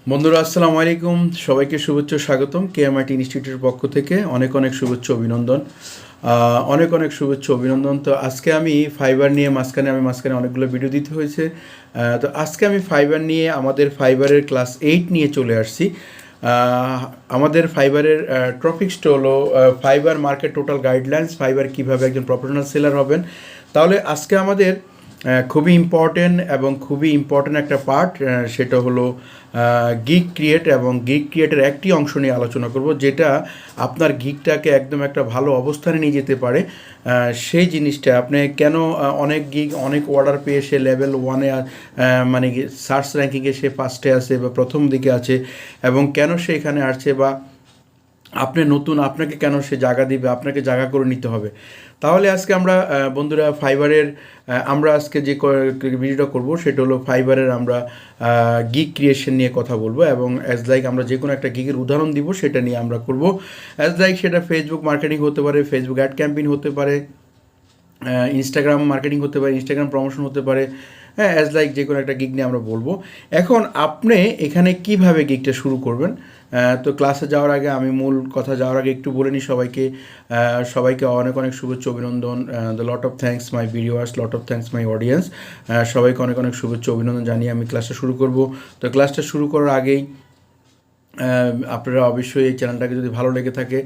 বন্ধুরা আসসালামু আলাইকুম, সবাইকে শুভেচ্ছা স্বাগতম এমআইট ইনস্টিটিউটের পক্ষ থেকে অনেক অনেক শুভেচ্ছা অভিনন্দন। অনেক শুভেচ্ছা অভিনন্দন। তো আজকে আমি ফাইবার নিয়ে মাঝখানে অনেকগুলো ভিডিও দিতে হয়েছে। তো আজকে আমি ফাইবার নিয়ে আমাদের ফাইবারের ক্লাস 8 নিয়ে চলে আসছি। আমাদের ফাইবারের টপিক্সটা হলো Fiverr market total guidelines, fibre কীভাবে একজন প্রফেশনাল সেলার হবেন। তাহলে আজকে আমাদের খুবই ইম্পর্টেন্ট একটা পার্ট, সেটা হলো গিগ ক্রিয়েট এবং গিগ ক্রিয়েটের একটি অংশ নিয়ে আলোচনা করব, যেটা আপনার গিগটাকে একদম একটা ভালো অবস্থানে নিয়ে যেতে পারে। সেই জিনিসটা আপনি কেন অনেক গিগ অনেক অর্ডার পেয়ে সে লেভেল 1-এ মানে সার্চ র্যাঙ্কিংয়ে সে ফার্স্টে আছে বা প্রথম দিকে আছে, এবং কেন সে এখানে আসছে, বা আপনি নতুন, আপনাকে কেন সে জায়গা দিবে, আপনাকে জায়গা করে নিতে হবে। তাহলে আজকে আমরা বন্ধুরা ফাইবারের আমরা আজকে যে ভিডিওটা করব সেটা হলো ফাইবারের আমরা গিগ ক্রিয়েশন নিয়ে কথা বলবো, এবং অ্যাজ লাইক আমরা যে কোনো একটা গিগের উদাহরণ দিব সেটা নিয়ে আমরা করব। অ্যাজ লাইক সেটা ফেসবুক মার্কেটিং হতে পারে, ফেসবুক অ্যাড ক্যাম্পেইন হতে পারে, ইনস্টাগ্রাম মার্কেটিং হতে পারে, ইনস্টাগ্রাম প্রমোশন হতে পারে। হ্যাঁ, অ্যাজ লাইক যে কোনো একটা গিগ নিয়ে আমরা বলবো। এখন আপনি এখানে কিভাবে গিগটা শুরু করবেন, তো ক্লাসে যাওয়ার আগে আমি মূল কথা যাওয়ার আগে একটু বলে নিই সবাইকে অনেক শুভেচ্ছা অভিনন্দন। The lot of thanks my viewers, lot of thanks my audience. সবাইকে অনেক শুভেচ্ছা অভিনন্দন জানিয়ে আমি ক্লাসটা শুরু করব। তো ক্লাসটা শুরু করার আগেই আপনারা অবশ্যই এই চ্যানেলটাকে যদি ভালো লেগে থাকে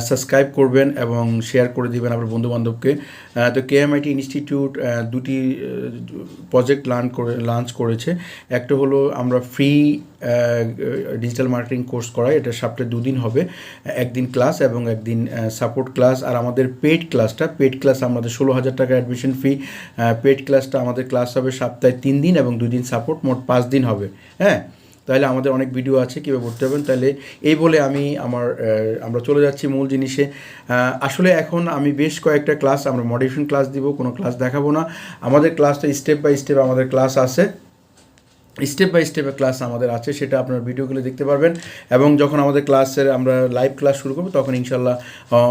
সাবস্ক্রাইব করবেন এবং শেয়ার করে দিবেন আপনার বন্ধুবান্ধবকে। তো এমআইট ইনস্টিটিউট দুটি প্রজেক্ট লঞ্চ করেছে। একটা হলো আমরা ফ্রি ডিজিটাল মার্কেটিং কোর্স করাই, এটা সপ্তাহে 2 দিন হবে, একদিন ক্লাস এবং একদিন সাপোর্ট ক্লাস। আর আমাদের পেড ক্লাস আমাদের 16,000 টাকা অ্যাডমিশন ফি। পেড ক্লাসটা আমাদের ক্লাস হবে সপ্তাহে 3 দিন এবং 2 দিন সাপোর্ট, মোট 5 দিন হবে। হ্যাঁ, তাহলে আমাদের অনেক ভিডিও আছে কীভাবে পড়তে হবেন। তাহলে এই বলে আমরা চলে যাচ্ছি মূল জিনিসে। আসলে এখন আমি বেশ কয়েকটা ক্লাস, আমরা মডিফিকেশন ক্লাস দিব, কোনো ক্লাস দেখাবো না। আমাদের ক্লাসটা স্টেপ বাই স্টেপ আমাদের ক্লাস আছে, স্টেপ বাই স্টেপে ক্লাস আমাদের আছে, সেটা আপনার ভিডিওগুলো দেখতে পারবেন। এবং যখন আমাদের আমরা লাইভ ক্লাস শুরু করবো তখন ইনশাল্লাহ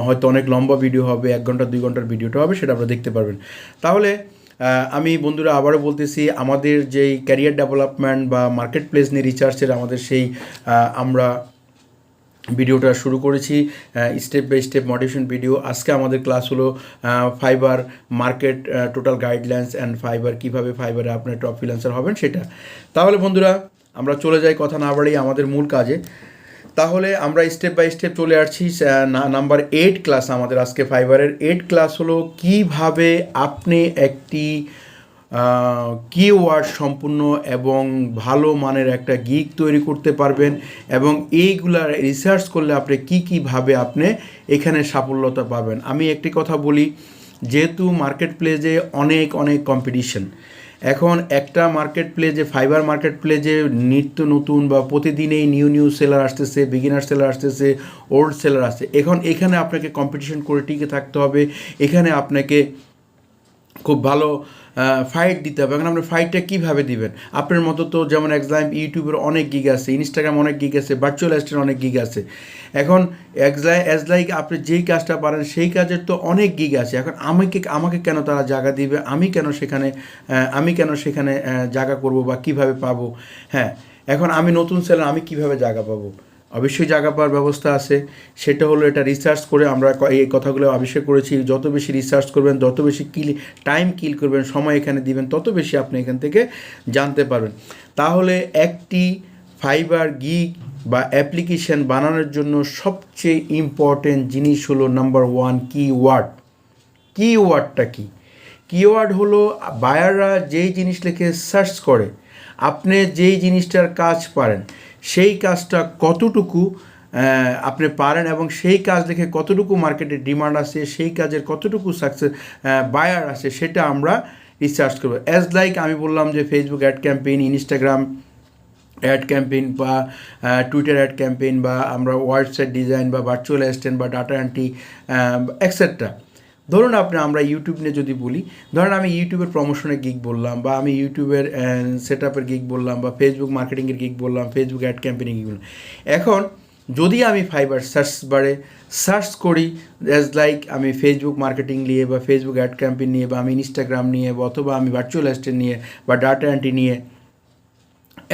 হয়তো অনেক লম্বা ভিডিও হবে, 1 ঘন্টা 2 ঘন্টার ভিডিওটা হবে, সেটা আপনারা দেখতে পারবেন। তাহলে আমি বন্ধুরা আবারও বলতেছি, আমাদের যেই ক্যারিয়ার ডেভেলপমেন্ট বা মার্কেট প্লেস নিয়ে রিসার্চের আমাদের সেই আমরা ভিডিওটা শুরু করেছি, step by step motivation video. আজকে আমাদের ক্লাস হলো Fiverr market total guidelines and Fiverr, কীভাবে ফাইবারে আপনি টপ ফ্রিল্যান্সার হবেন সেটা। তাহলে বন্ধুরা আমরা চলে যাই কথা না বাড়িয়ে আমাদের মূল কাজে। তাহলে আমরা স্টেপ বাই স্টেপ চলে আসছি। নাম্বার 8 ক্লাস আমাদের আজকে ফাইবারের 8 ক্লাস হলো কিভাবে আপনি একটি কিওয়ার্ড সম্পূর্ণ এবং ভালো মানের একটা গিগ তৈরি করতে পারবেন, এবং এইগুলা রিসার্চ করলে আপনি কীভাবে আপনি এখানে সাফল্যতা পাবেন। আমি একটি কথা বলি, যেহেতু মার্কেট প্লেসে অনেক কম্পিটিশন, এখন একটা মার্কেট প্লেসে ফাইবার মার্কেট প্লেসে নিত্য নতুন বা প্রতিদিনেই নিউ সেলার আসতেছে, বিগিনার সেলার আসতেছে, ওল্ড সেলার আসছে। এখানে আপনাকে কম্পিটিশন করে টিকে থাকতে হবে, এখানে আপনাকে খুব ভালো ফাইট দিতে হবে। এখন আপনি ফাইটটা কীভাবে দিবেন? আপনার মতো তো যেমন এক্সাম্পল ইউটিউবের অনেক গিগ আছে, ইনস্টাগ্রাম অনেক গিগ আছে, ভার্চুয়াল অ্যাসিস্ট্যান্ট অনেক গিগ আছে। এখন অ্যাজ লাইক আপনি যেই কাজটা পারেন সেই কাজের তো অনেক গিগ আছে। এখন আমাকে কেন তারা জায়গা দিবে, আমি কেন সেখানে জায়গা করব বা কীভাবে পাবো? হ্যাঁ, এখন আমি নতুন সেলার, আমি কীভাবে জায়গা পাবো? অবশ্যই জায়গা পাওয়ার ব্যবস্থা আছে, সেটা হলো এটা রিসার্চ করে আমরা এই কথাগুলো আবিষ্কার করেছি। যত বেশি রিসার্চ করবেন, যত বেশি টাইম কিল করবেন, সময় এখানে দিবেন, তত বেশি আপনি এখান থেকে জানতে পারবেন। তাহলে একটি ফাইবার গিগ বা অ্যাপ্লিকেশান বানানোর জন্য সবচেয়ে ইম্পর্টেন্ট জিনিস হলো নাম্বার 1 কিওয়ার্ডটা কী? কিওয়ার্ড হলো বায়াররা যেই জিনিস লিখে সার্চ করে, আপনি যেই জিনিসটার কাজ পারেন সেই কাজটা কতটুকু আপনি পারেন, এবং সেই কাজ দেখে কতটুকু মার্কেটে ডিমান্ড আছে, সেই কাজের কতটুকু সাকসেস বায়ার আছে, সেটা আমরা রিসার্চ করবো। অ্যাজ লাইক আমি বললাম যে Facebook ad campaign, Instagram ad campaign বা টুইটার অ্যাড ক্যাম্পেইন, বা আমরা ওয়েবসাইট ডিজাইন বা ভার্চুয়াল অ্যাসিস্ট্যান্ট বা ডাটা এন্ট্রি এক্সেট্রা। ধরুন আমরা ইউটিউব নিয়ে যদি বলি, ধরুন আমি ইউটিউবের প্রমোশনের গিগ বললাম, বা আমি ইউটিউবের সেট আপের গিগ বললাম, বা ফেসবুক মার্কেটিংয়ের গিগ বললাম, ফেসবুক অ্যাড ক্যাম্পেইনিং গিগ বললাম। এখন যদি আমি ফাইবার সার্চ করি, অ্যাজ লাইক আমি ফেসবুক মার্কেটিং নিয়ে বা ফেসবুক অ্যাড ক্যাম্পেইন নিয়ে, বা আমি ইনস্টাগ্রাম নিয়ে, বা অথবা আমি ভার্চুয়াল অ্যাসিস্ট্যান্ট নিয়ে বা ডাটা এন্ট্রি নিয়ে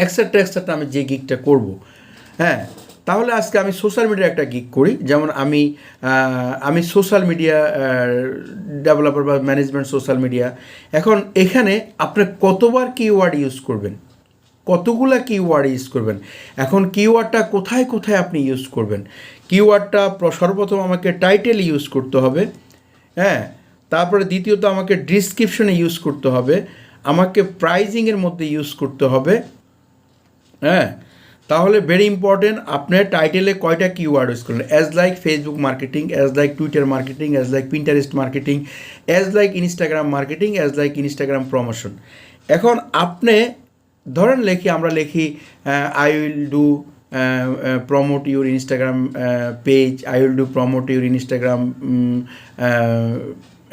এক্সেট্রা আমি যে গিগটা করব, হ্যাঁ, তাহলে আজকে আমি সোশ্যাল মিডিয়ার একটা গিগ করি। যেমন আমি সোশ্যাল মিডিয়া ডেভেলপার বা ম্যানেজমেন্ট সোশ্যাল মিডিয়া। এখন এখানে আপনি কতবার কিওয়ার্ড ইউজ করবেন, কতগুলা কিওয়ার্ড ইউজ করবেন, এখন কিওয়ার্ডটা কোথায় কোথায় আপনি ইউজ করবেন। কিওয়ার্ডটা সর্বপ্রথম আমাকে টাইটেল ইউজ করতে হবে, হ্যাঁ, তারপরে দ্বিতীয়ত আমাকে ডিসক্রিপশনে ইউজ করতে হবে, আমাকে প্রাইজিংয়ের মধ্যে ইউজ করতে হবে, হ্যাঁ। তাহলে ভেরি ইম্পর্টেন্ট, আপনার টাইটেলে কয়টা কিওয়ার্ড ইউজ করলেন, as like Facebook marketing, as like Twitter marketing, as like Pinterest marketing, as like Instagram marketing, as like Instagram promotion. এখন আপনি ধরেন আমরা লিখি I will do promote your Instagram page, I will do promote your Instagram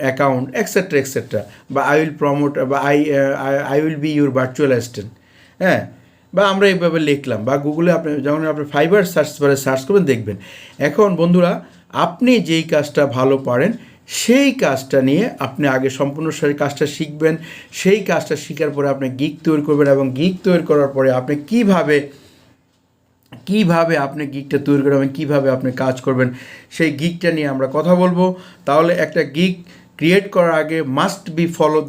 account, etcetera, বা I will promote, বা I will be your virtual assistant, হ্যাঁ, বা আমরা এইভাবে লিখলাম, বা গুগলে আপনি যখন আপনি ফাইবার সার্চ করবেন দেখবেন। এখন বন্ধুরা, আপনি যেই কাজটা ভালো পারেন সেই কাজটা নিয়ে আপনি আগে সম্পূর্ণ সেই কাজটা শিখবেন, সেই কাজটা শেখার পরে আপনি গিগ তৈরি করবেন, এবং গিগ তৈরি করার পরে আপনি কীভাবে আপনি গিগটা তৈরি করবেন, কীভাবে আপনি কাজ করবেন, সেই গিগটা নিয়ে আমরা কথা বলবো। তাহলে একটা গিগ ক্রিয়েট করার আগে must be follow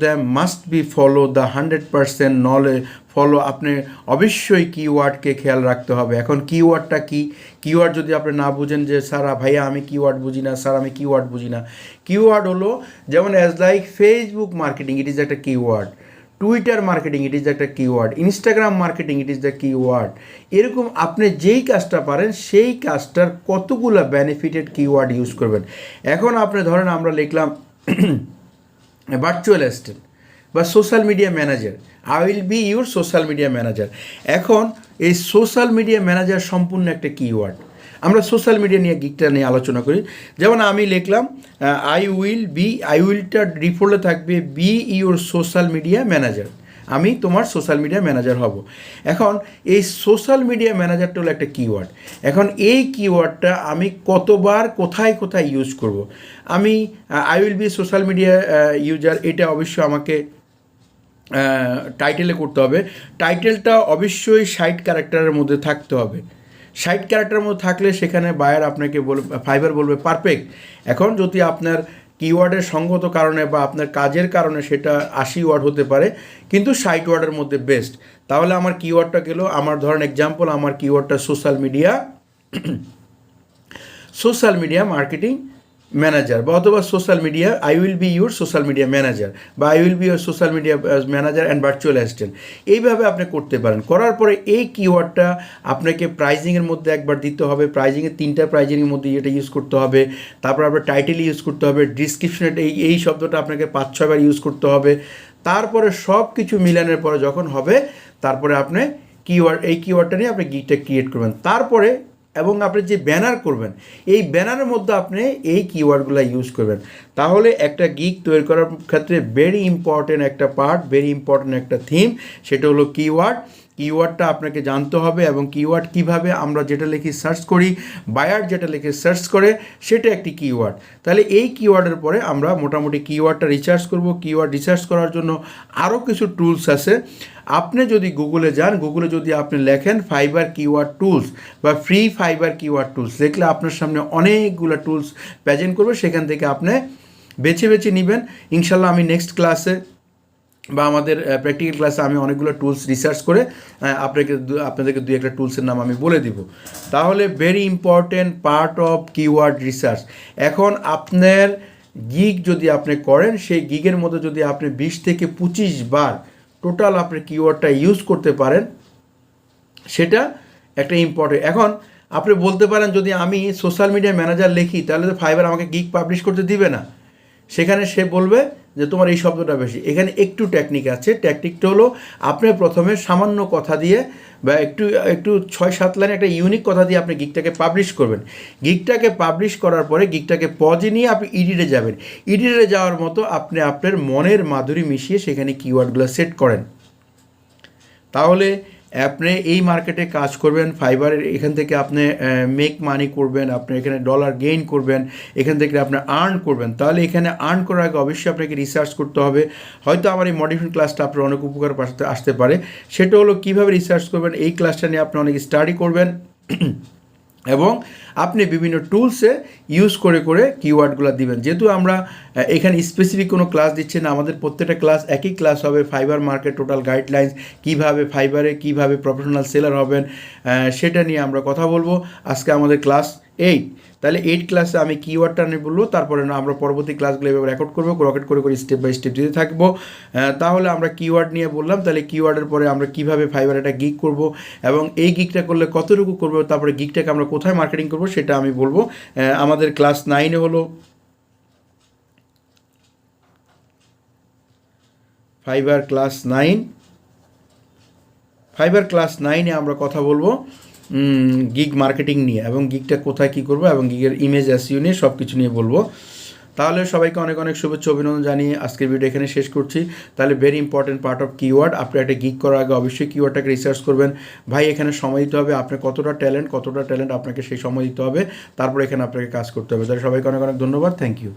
the 100% knowledge follow. আপনি অবশ্যই কিওয়ার্ডকে খেয়াল রাখতে হবে। এখন কিওয়ার্ডটা কি, কিওয়ার্ড যদি আপনি না বুঝেন যে স্যার ভাইয়া আমি কিওয়ার্ড বুঝি না, স্যার আমি কিওয়ার্ড বুঝি না। কিওয়ার্ড হলো যেমন as like Facebook marketing, it is একটা keyword, Twitter marketing, it is একটা keyword, Instagram marketing, it is the keyword. এরকম আপনি যেই কাজটা পারেন সেই কাজটার কতগুলো বেনিফিটেড কিওয়ার্ড ইউজ করবেন। এখন আপনি ধরেন আমরা লিখলাম ভার্চুয়াল অ্যাসিস্ট্যান্ট বা social media manager, I will be your social media manager. এখন এই সোশ্যাল মিডিয়া ম্যানেজার সম্পূর্ণ একটা কিওয়ার্ড। আমরা সোশ্যাল মিডিয়া নিয়ে গিগটা নিয়ে আলোচনা করি। যেমন আমি লিখলাম আই উইলটা ডিফল্টে থাকবে B your social media manager, আমি তোমার সোশ্যাল মিডিয়া ম্যানেজার হব। এখন এই সোশ্যাল মিডিয়া ম্যানেজারটা হলো একটা কিওয়ার্ড। এখন এই কিওয়ার্ডটা আমি কতবার কোথায় কোথায় ইউজ করব। আমি I will B social media user, এটা অবশ্যই আমাকে টাইটেলে করতে হবে। টাইটেলটা অবশ্যই 60 ক্যারেক্টারের মধ্যে থাকতে হবে। 60 ক্যারেক্টারের মধ্যে থাকলে সেখানে বায়ার আপনাকে ফাইবার বলবে পারফেক্ট। এখন যদি আপনার কিওয়ার্ডের সঙ্গত কারণে বা আপনার কাজের কারণে সেটা 80 ওয়ার্ড হতে পারে, কিন্তু 60 ওয়ার্ডের মধ্যে বেস্ট। তাহলে আমার কিওয়ার্ডটা গেল, আমার ধরেন এক্সাম্পল, আমার কিওয়ার্ডটা সোশ্যাল মিডিয়া মার্কেটিং ম্যানেজার, বা অথবা social media I will be your social media manager, বা I will be your social media manager and virtual assistant. এইভাবে আপনি করতে পারেন। করার পরে এই কিওয়ার্ডটা আপনাকে প্রাইজিংয়ের মধ্যে একবার দিতে হবে, প্রাইজিংয়ের 3টা প্রাইজিংয়ের মধ্যে এটা ইউজ করতে হবে। তারপর আপনার টাইটেল ইউজ করতে হবে, ডিসক্রিপশনে এই শব্দটা আপনাকে 5-6 বার ইউজ করতে হবে। তারপরে সব কিছু মিলানোর পরে যখন হবে, তারপরে আপনি এই কিওয়ার্ডটা নিয়ে আপনি গিগটা ক্রিয়েট করবেন। তারপরে এবং আপনি যে ব্যানার করবেন, এই ব্যানারের মধ্যে আপনি এই কিওয়ার্ডগুলো ইউজ করবেন। তাহলে একটা গিগ তৈরি করার ক্ষেত্রে ভেরি ইম্পর্টেন্ট একটা পার্ট, ভেরি ইম্পর্টেন্ট একটা থিম, সেটা হলো কিওয়ার্ড। কিওয়ার্ডটা আপনাকে জানতে হবে, এবং কিওয়ার্ড কিভাবে আমরা যেটা লিখি সার্চ করি, বায়ার যেটা লিখে সার্চ করে, সেটা একটি কিওয়ার্ড। তাহলে এই কিওয়ার্ডের পরে আমরা মোটামুটি কিওয়ার্ডটা রিসার্চ করব। কিওয়ার্ড রিসার্চ করার জন্য আরও কিছু টুলস আছে। আপনি যদি গুগলে যান, গুগলে যদি আপনি লেখেন ফাইবার কিওয়ার্ড টুলস বা ফ্রি ফাইবার কিওয়ার্ড টুলস, দেখলে আপনার সামনে অনেকগুলো টুলস প্রেজেন্ট করবে। সেখান থেকে আপনি বেছে বেছে নেবেন। ইনশাল্লাহ আমি নেক্সট ক্লাসে বা আমাদের প্র্যাকটিক্যাল ক্লাসে আমি অনেকগুলো টুলস রিসার্চ করে আপনাদেরকে 2-1টা টুলসের নাম আমি বলে দিব। তাহলে very important part of keyword research. এখন আপনার গিগ যদি আপনি করেন, সেই গিগের মধ্যে যদি আপনি 20 থেকে 25 বার টোটাল আপনি কিওয়ার্ডটা ইউজ করতে পারেন, সেটা একটা ইম্পর্টেন্ট। এখন আপনি বলতে পারেন, যদি আমি সোশ্যাল মিডিয়া ম্যানেজার লিখি তাহলে তো ফাইবার আমাকে গিগ পাবলিশ করতে দিবে না। সেখানে সে বলবে যে তোমার এই শব্দটা বেশি। এখানে একটু টেকনিক আছে। টেকনিকটা হলো, আপনি প্রথমে সামান্য কথা দিয়ে বা একটু 6-7 লাইনে একটা ইউনিক কথা দিয়ে আপনি গিগটাকে পাবলিশ করবেন। গিগটাকে পাবলিশ করার পরে গিগটাকে পজে নিয়ে আপনি এডিটে যাবেন। এডিটে যাওয়ার মতো আপনি আপনার মনের মাধুরী মিশিয়ে সেখানে কিওয়ার্ডগুলো সেট করেন। তাহলে আপনি এই মার্কেটে কাজ করবেন, ফাইবারের এখান থেকে আপনি মেক মানি করবেন, আপনি এখানে ডলার গেইন করবেন, এখান থেকে আপনি আর্ন করবেন। তাহলে এখানে আর্ন করার আগে অবশ্যই আপনাকে রিসার্চ করতে হবে। হয়তো আমার এই মডিফিকেশন ক্লাসটা আপনার অনেক উপকার আসতে পারে। সেটা হলো কীভাবে রিসার্চ করবেন, এই ক্লাসটা নিয়ে আপনি অনেক স্টাডি করবেন এবং আপনি বিভিন্ন টুলসে ইউজ করে করে কিওয়ার্ডগুলো দিবেন। যেহেতু আমরা এখানে স্পেসিফিক কোনো ক্লাস দিচ্ছি না, আমাদের প্রত্যেকটা ক্লাস একই ক্লাস হবে, ফাইবার মার্কেট টোটাল গাইডলাইন্স, কীভাবে ফাইবারে কীভাবে প্রফেশনাল সেলার হবেন সেটা নিয়ে আমরা কথা বলবো। আজকে আমাদের ক্লাস 8, তাহলে 8 ক্লাসে আমি কিওয়ার্ডটা নিয়ে বলবো, তারপরে না আমরা পরবর্তী ক্লাসগুলো এভাবে রেকর্ড করবো, রকেট করে করে স্টেপ বাই স্টেপ দিতে থাকবো। তাহলে আমরা কিওয়ার্ড নিয়ে বললাম, তাহলে কিওয়ার্ডের পরে আমরা কীভাবে ফাইবার একটা গিগ করব এবং এই গিগটা করলে কতটুকু করবো, তারপরে গিগটাকে আমরা কোথায় মার্কেটিং করবো সেটা আমি বলবো। আমাদের ক্লাস 9 হলো ফাইবার ক্লাস 9। ফাইবার ক্লাস 9-এ আমরা কথা বলবো গিগ মার্কেটিং নিয়ে এবং গিগটা কোথায় কী করবো এবং গিগের ইমেজ এসইও নিয়ে সব কিছু নিয়ে বলবো। তাহলে সবাইকে অনেক অনেক শুভেচ্ছা অভিনন্দন জানিয়ে আজকের ভিডিও এখানে শেষ করছি। তাহলে very important part of keyword, আপনি একটা গিগ করার আগে অবশ্যই কিওয়ার্ডটাকে রিসার্চ করবেন। ভাই এখানে সময় দিতে হবে, আপনার কতটা ট্যালেন্ট আপনাকে সেই সময় দিতে হবে, তারপর এখানে আপনাকে কাজ করতে হবে। তাহলে সবাইকে অনেক অনেক ধন্যবাদ, থ্যাংক ইউ।